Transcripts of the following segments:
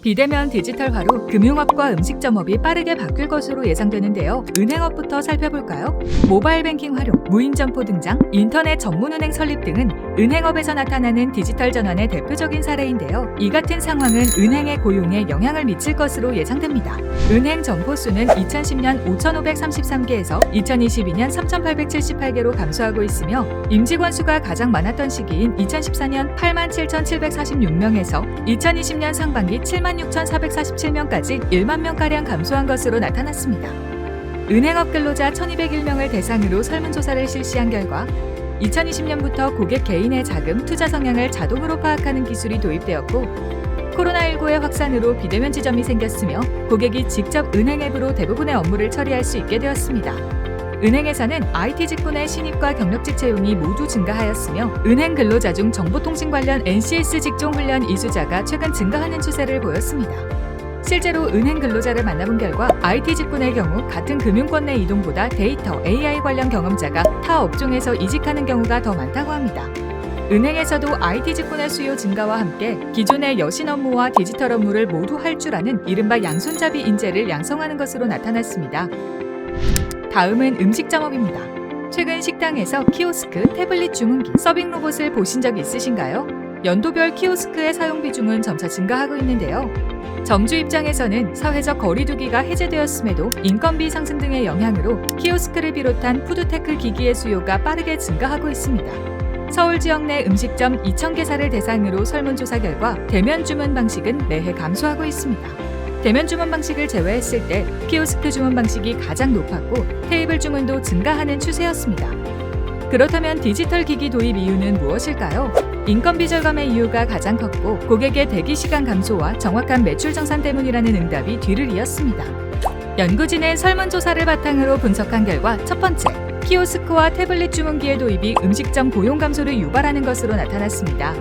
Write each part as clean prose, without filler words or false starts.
비대면 디지털화로 금융업과 음식점업이 빠르게 바뀔 것으로 예상되는데요. 은행업부터 살펴볼까요? 모바일 뱅킹 활용, 무인 점포 등장, 인터넷 전문은행 설립 등은 은행업에서 나타나는 디지털 전환의 대표적인 사례인데요. 이 같은 상황은 은행의 고용에 영향을 미칠 것으로 예상됩니다. 은행 점포 수는 2010년 5,533개에서 2022년 3,878개로 감소하고 있으며 임직원 수가 가장 많았던 시기인 2014년 87,746명에서 2020년 상반기 76,447명까지 1만 명가량 감소한 것으로 나타났습니다. 은행업 근로자 1,201명을 대상으로 설문조사를 실시한 결과 2020년부터 고객 개인의 자금, 투자 성향을 자동으로 파악하는 기술이 도입되었고 코로나19의 확산으로 비대면 지점이 생겼으며 고객이 직접 은행 앱으로 대부분의 업무를 처리할 수 있게 되었습니다. 은행에서는 IT 직군의 신입과 경력직 채용이 모두 증가하였으며 은행 근로자 중 정보통신 관련 NCS 직종 훈련 이수자가 최근 증가하는 추세를 보였습니다. 실제로 은행 근로자를 만나본 결과 IT 직군의 경우 같은 금융권 내 이동보다 데이터, AI 관련 경험자가 타 업종에서 이직하는 경우가 더 많다고 합니다. 은행에서도 IT 직군의 수요 증가와 함께 기존의 여신 업무와 디지털 업무를 모두 할 줄 아는 이른바 양손잡이 인재를 양성하는 것으로 나타났습니다. 다음은 음식점업입니다. 최근 식당에서 키오스크, 태블릿 주문기, 서빙 로봇을 보신 적 있으신가요? 연도별 키오스크의 사용 비중은 점차 증가하고 있는데요. 점주 입장에서는 사회적 거리두기가 해제되었음에도 인건비 상승 등의 영향으로 키오스크를 비롯한 푸드테크 기기의 수요가 빠르게 증가하고 있습니다. 서울 지역 내 음식점 2,000개사를 대상으로 설문조사 결과 대면 주문 방식은 매해 감소하고 있습니다. 대면 주문 방식을 제외했을 때 키오스크 주문 방식이 가장 높았고 테이블 주문도 증가하는 추세였습니다. 그렇다면 디지털 기기 도입 이유는 무엇일까요? 인건비 절감의 이유가 가장 컸고 고객의 대기 시간 감소와 정확한 매출 정산 때문이라는 응답이 뒤를 이었습니다. 연구진은 설문조사를 바탕으로 분석한 결과 첫 번째, 키오스크와 태블릿 주문기의 도입이 음식점 고용 감소를 유발하는 것으로 나타났습니다.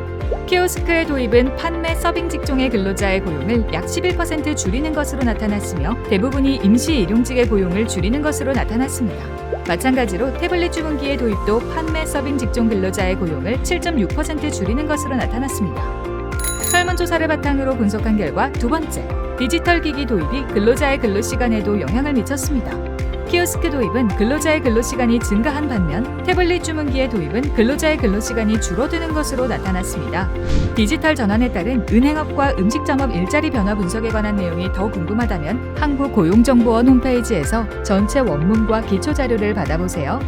키오스크의 도입은 판매 서빙 직종의 근로자의 고용을 약 11% 줄이는 것으로 나타났으며 대부분이 임시 일용직의 고용을 줄이는 것으로 나타났습니다. 마찬가지로 태블릿 주문기의 도입도 판매 서빙 직종 근로자의 고용을 7.6% 줄이는 것으로 나타났습니다. 설문조사를 바탕으로 분석한 결과 두 번째, 디지털 기기 도입이 근로자의 근로시간에도 영향을 미쳤습니다. 키오스크 도입은 근로자의 근로시간이 증가한 반면 태블릿 주문기의 도입은 근로자의 근로시간이 줄어드는 것으로 나타났습니다. 디지털 전환에 따른 은행업과 음식점업 일자리 변화 분석에 관한 내용이 더 궁금하다면 한국고용정보원 홈페이지에서 전체 원문과 기초 자료를 받아보세요.